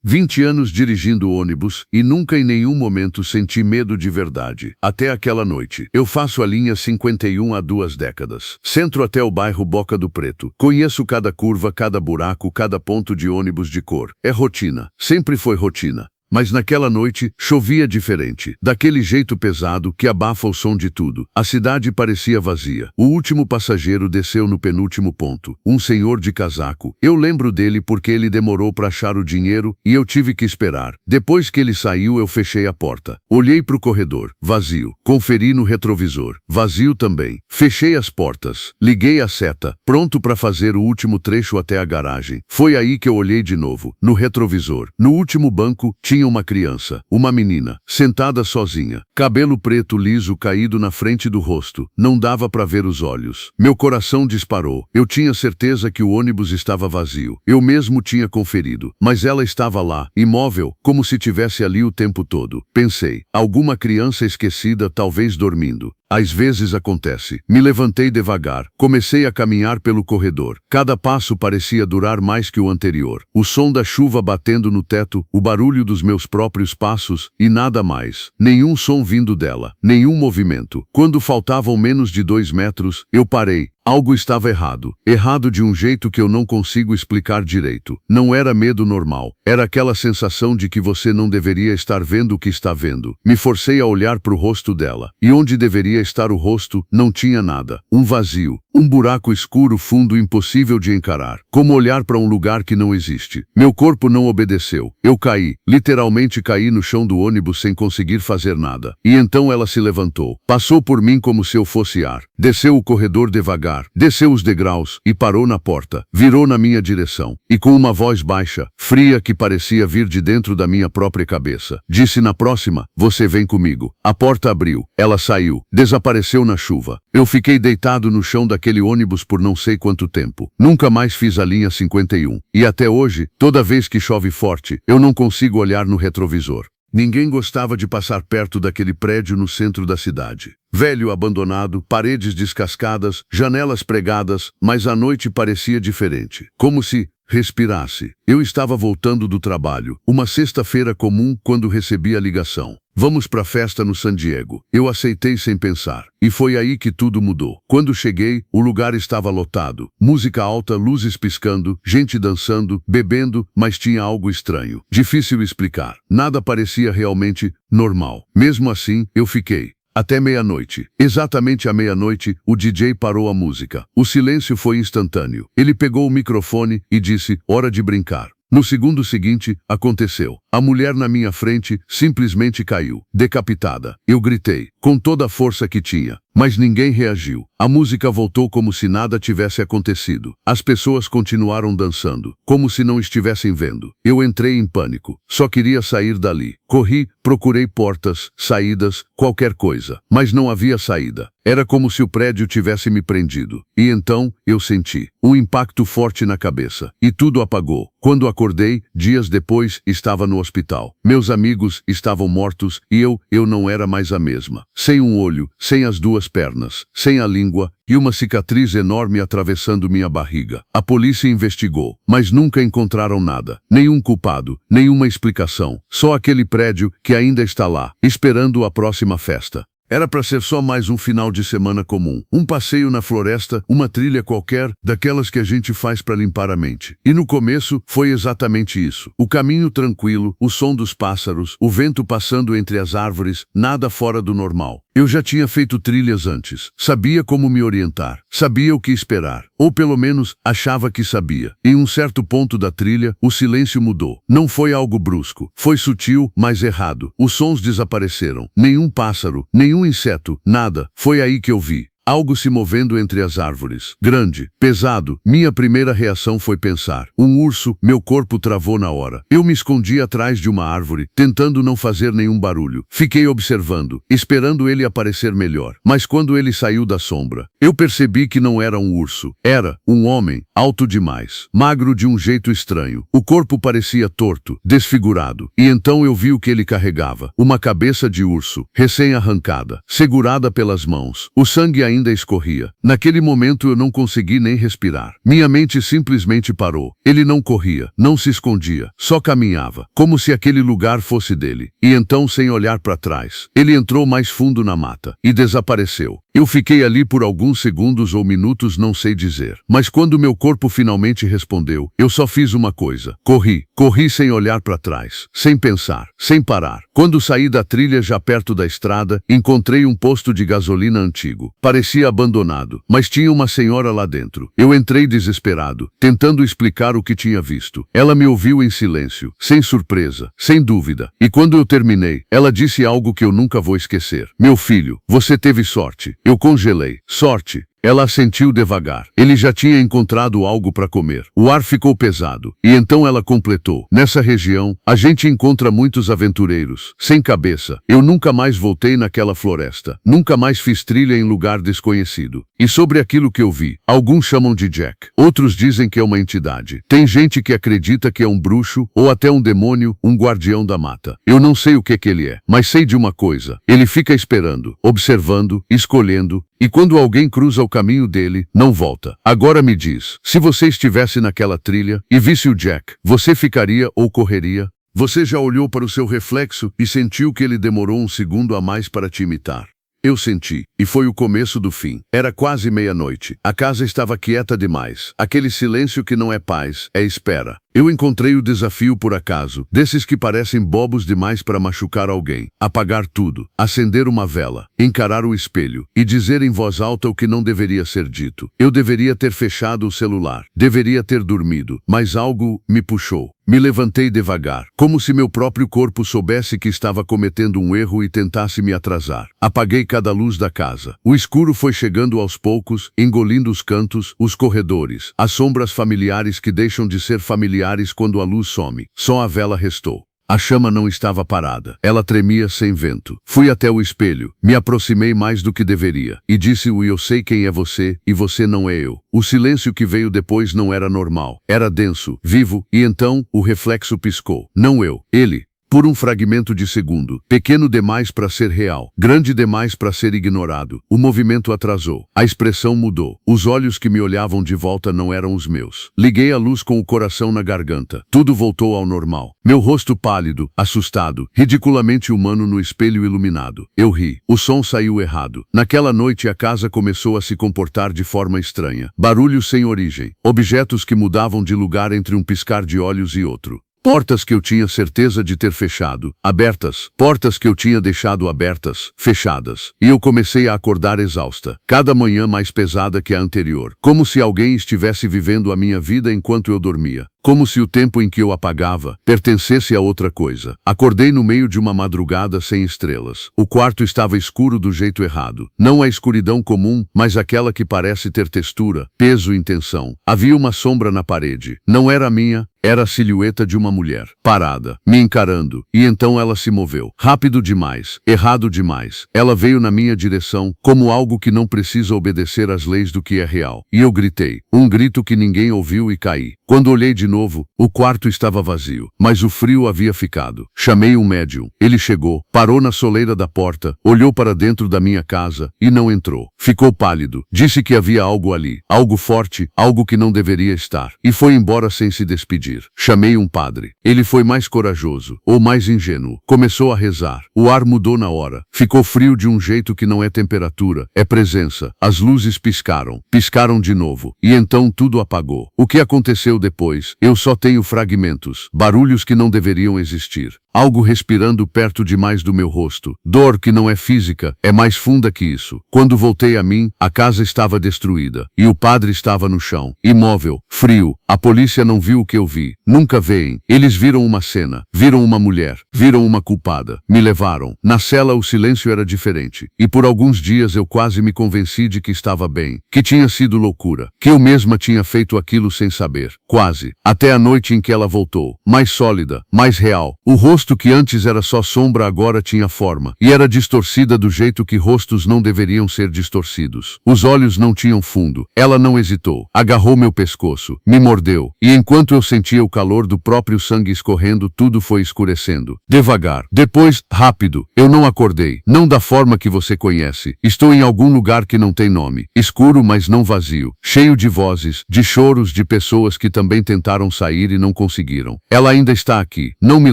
20 anos dirigindo ônibus e nunca em nenhum momento senti medo de verdade. Até aquela noite. Eu faço a linha 51 há 2 décadas. Centro até o bairro Boca do Preto. Conheço cada curva, cada buraco, cada ponto de ônibus de cor. É rotina. Sempre foi rotina. Mas naquela noite, chovia diferente. Daquele jeito pesado que abafa o som de tudo. A cidade parecia vazia. O último passageiro desceu no penúltimo ponto. Um senhor de casaco. Eu lembro dele porque ele demorou para achar o dinheiro e eu tive que esperar. Depois que ele saiu, eu fechei a porta. Olhei para o corredor. Vazio. Conferi no retrovisor. Vazio também. Fechei as portas. Liguei a seta. Pronto para fazer o último trecho até a garagem. Foi aí que eu olhei de novo. No retrovisor. No último banco, tinha uma criança, uma menina, sentada sozinha, cabelo preto liso caído na frente do rosto, não dava para ver os olhos. Meu coração disparou. Eu tinha certeza que o ônibus estava vazio. Eu mesmo tinha conferido, mas ela estava lá, imóvel, como se tivesse ali o tempo todo. Pensei, alguma criança esquecida, talvez dormindo. Às vezes acontece. Me levantei devagar. Comecei a caminhar pelo corredor. Cada passo parecia durar mais que o anterior. O som da chuva batendo no teto, o barulho dos meus próprios passos e nada mais. Nenhum som vindo dela. Nenhum movimento. Quando faltavam menos de 2 metros, eu parei. Algo estava errado. Errado de um jeito que eu não consigo explicar direito. Não era medo normal. Era aquela sensação de que você não deveria estar vendo o que está vendo. Me forcei a olhar para o rosto dela. E onde deveria estar o rosto, não tinha nada. Um vazio. Um buraco escuro, fundo, impossível de encarar. Como olhar para um lugar que não existe. Meu corpo não obedeceu. Eu caí. Literalmente caí no chão do ônibus sem conseguir fazer nada. E então ela se levantou. Passou por mim como se eu fosse ar. Desceu o corredor devagar. Desceu os degraus e parou na porta. Virou na minha direção. E com uma voz baixa, fria que parecia vir de dentro da minha própria cabeça, disse: na próxima, você vem comigo. A porta abriu. Ela saiu. Desapareceu na chuva. Eu fiquei deitado no chão daquele ônibus por não sei quanto tempo. Nunca mais fiz a linha 51. E até hoje, toda vez que chove forte, eu não consigo olhar no retrovisor. Ninguém gostava de passar perto daquele prédio no centro da cidade. Velho, abandonado, paredes descascadas, janelas pregadas, mas a noite parecia diferente. Como se respirasse. Eu estava voltando do trabalho, uma sexta-feira comum, quando recebi a ligação. Vamos para a festa no San Diego. Eu aceitei sem pensar. E foi aí que tudo mudou. Quando cheguei, o lugar estava lotado. Música alta, luzes piscando, gente dançando, bebendo, mas tinha algo estranho. Difícil explicar. Nada parecia realmente normal. Mesmo assim, eu fiquei. Até meia-noite. Exatamente à meia-noite, o DJ parou a música. O silêncio foi instantâneo. Ele pegou o microfone e disse: hora de brincar. No segundo seguinte, aconteceu. A mulher na minha frente simplesmente caiu, decapitada. Eu gritei, com toda a força que tinha, mas ninguém reagiu. A música voltou como se nada tivesse acontecido. As pessoas continuaram dançando, como se não estivessem vendo. Eu entrei em pânico. Só queria sair dali. Corri, procurei portas, saídas, qualquer coisa. Mas não havia saída. Era como se o prédio tivesse me prendido. E então, eu senti um impacto forte na cabeça. E tudo apagou. Quando acordei, dias depois, estava no hospital. Meus amigos estavam mortos e eu não era mais a mesma. Sem um olho, sem as 2 pernas, sem a língua e uma cicatriz enorme atravessando minha barriga. A polícia investigou, mas nunca encontraram nada. Nenhum culpado, nenhuma explicação. Só aquele prédio que ainda está lá, esperando a próxima festa. Era para ser só mais um final de semana comum. Um passeio na floresta, uma trilha qualquer, daquelas que a gente faz para limpar a mente. E no começo, foi exatamente isso. O caminho tranquilo, o som dos pássaros, o vento passando entre as árvores, nada fora do normal. Eu já tinha feito trilhas antes. Sabia como me orientar. Sabia o que esperar. Ou pelo menos, achava que sabia. Em um certo ponto da trilha, o silêncio mudou. Não foi algo brusco. Foi sutil, mas errado. Os sons desapareceram. Nenhum pássaro, nenhum inseto, nada. Foi aí que eu vi algo se movendo entre as árvores. Grande, pesado. Minha primeira reação foi pensar. Um urso, meu corpo travou na hora. Eu me escondi atrás de uma árvore, tentando não fazer nenhum barulho. Fiquei observando, esperando ele aparecer melhor. Mas quando ele saiu da sombra, eu percebi que não era um urso. Era um homem, alto demais, magro de um jeito estranho. O corpo parecia torto, desfigurado. E então eu vi o que ele carregava. Uma cabeça de urso, recém-arrancada, segurada pelas mãos. O sangue ainda ainda escorria. Naquele momento eu não consegui nem respirar. Minha mente simplesmente parou. Ele não corria, não se escondia, só caminhava, como se aquele lugar fosse dele. E então, sem olhar para trás, ele entrou mais fundo na mata e desapareceu. Eu fiquei ali por alguns segundos ou minutos, não sei dizer. Mas quando meu corpo finalmente respondeu, eu só fiz uma coisa. Corri sem olhar para trás, sem pensar, sem parar. Quando saí da trilha já perto da estrada, encontrei um posto de gasolina antigo. Parecia abandonado, mas tinha uma senhora lá dentro. Eu entrei desesperado, tentando explicar o que tinha visto. Ela me ouviu em silêncio, sem surpresa, sem dúvida. E quando eu terminei, ela disse algo que eu nunca vou esquecer. Meu filho, você teve sorte. Eu congelei. Sorte. Ela assentiu devagar. Ele já tinha encontrado algo para comer. O ar ficou pesado. E então ela completou. Nessa região, a gente encontra muitos aventureiros, sem cabeça. Eu nunca mais voltei naquela floresta. Nunca mais fiz trilha em lugar desconhecido. E sobre aquilo que eu vi, alguns chamam de Jack. Outros dizem que é uma entidade. Tem gente que acredita que é um bruxo, ou até um demônio, um guardião da mata. Eu não sei o que ele é, mas sei de uma coisa. Ele fica esperando, observando, escolhendo, e quando alguém cruza o caminho dele, não volta. Agora me diz, se você estivesse naquela trilha e visse o Jack, você ficaria ou correria? Você já olhou para o seu reflexo e sentiu que ele demorou um segundo a mais para te imitar? Eu senti, e foi o começo do fim. Era quase meia-noite. A casa estava quieta demais. Aquele silêncio que não é paz, é espera. Eu encontrei o desafio por acaso, desses que parecem bobos demais para machucar alguém. Apagar tudo, acender uma vela, encarar o espelho e dizer em voz alta o que não deveria ser dito. Eu deveria ter fechado o celular, deveria ter dormido, mas algo me puxou. Me levantei devagar, como se meu próprio corpo soubesse que estava cometendo um erro e tentasse me atrasar. Apaguei cada luz da casa. O escuro foi chegando aos poucos, engolindo os cantos, os corredores, as sombras familiares que deixam de ser familiares quando a luz some. Só a vela restou. A chama não estava parada. Ela tremia sem vento. Fui até o espelho, me aproximei mais do que deveria, e disse-o: eu sei quem é você, e você não é eu. O silêncio que veio depois não era normal. Era denso, vivo, e então o reflexo piscou. Não eu, ele. Por um fragmento de segundo, pequeno demais para ser real, grande demais para ser ignorado, o movimento atrasou, a expressão mudou, os olhos que me olhavam de volta não eram os meus. Liguei a luz com o coração na garganta, tudo voltou ao normal. Meu rosto pálido, assustado, ridiculamente humano no espelho iluminado. Eu ri, o som saiu errado. Naquela noite a casa começou a se comportar de forma estranha. Barulhos sem origem, objetos que mudavam de lugar entre um piscar de olhos e outro. Portas que eu tinha certeza de ter fechado, abertas. Portas que eu tinha deixado abertas, fechadas. E eu comecei a acordar exausta, cada manhã mais pesada que a anterior. Como se alguém estivesse vivendo a minha vida enquanto eu dormia. Como se o tempo em que eu apagava pertencesse a outra coisa. Acordei no meio de uma madrugada sem estrelas. O quarto estava escuro do jeito errado. Não a escuridão comum, mas aquela que parece ter textura, peso e tensão. Havia uma sombra na parede. Não era minha. Era a silhueta de uma mulher, parada, me encarando, e então ela se moveu. Rápido demais, errado demais. Ela veio na minha direção, como algo que não precisa obedecer às leis do que é real. E eu gritei, um grito que ninguém ouviu, e caí. Quando olhei de novo, o quarto estava vazio, mas o frio havia ficado. Chamei um médium. Ele chegou, parou na soleira da porta, olhou para dentro da minha casa, e não entrou. Ficou pálido, disse que havia algo ali, algo forte, algo que não deveria estar, e foi embora sem se despedir. Chamei um padre. Ele foi mais corajoso, ou mais ingênuo. Começou a rezar. O ar mudou na hora. Ficou frio de um jeito que não é temperatura, é presença. As luzes piscaram. Piscaram de novo. E então tudo apagou. O que aconteceu depois? Eu só tenho fragmentos. Barulhos que não deveriam existir. Algo respirando perto demais do meu rosto. Dor que não é física, é mais funda que isso. Quando voltei a mim, a casa estava destruída. E o padre estava no chão. Imóvel, frio. A polícia não viu o que eu vi. Nunca veem. Eles viram uma cena. Viram uma mulher. Viram uma culpada. Me levaram. Na cela o silêncio era diferente. E por alguns dias eu quase me convenci de que estava bem. Que tinha sido loucura. Que eu mesma tinha feito aquilo sem saber. Quase. até a noite em que ela voltou, mais sólida, mais real. O rosto que antes era só sombra agora tinha forma, e era distorcida do jeito que rostos não deveriam ser distorcidos. Os olhos não tinham fundo. Ela não hesitou. Agarrou meu pescoço, me mordeu, e enquanto eu sentia o calor do próprio sangue escorrendo, tudo foi escurecendo. Devagar. Depois, rápido. Eu não acordei. Não da forma que você conhece. Estou em algum lugar que não tem nome. Escuro, mas não vazio. Cheio de vozes, de choros de pessoas que também tentaram sair e não conseguiram. Ela ainda está aqui. Não me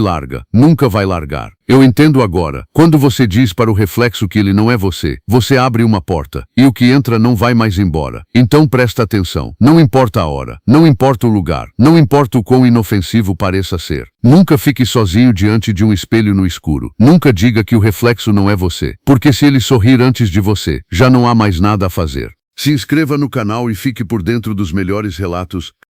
larga. Nunca vai largar. Eu entendo agora. Quando você diz para o reflexo que ele não é você, você abre uma porta, e o que entra não vai mais embora. Então presta atenção. Não importa a hora, não importa o lugar, não importa o quão inofensivo pareça ser. Nunca fique sozinho diante de um espelho no escuro. Nunca diga que o reflexo não é você, porque se ele sorrir antes de você, já não há mais nada a fazer. Se inscreva no canal e fique por dentro dos melhores relatos.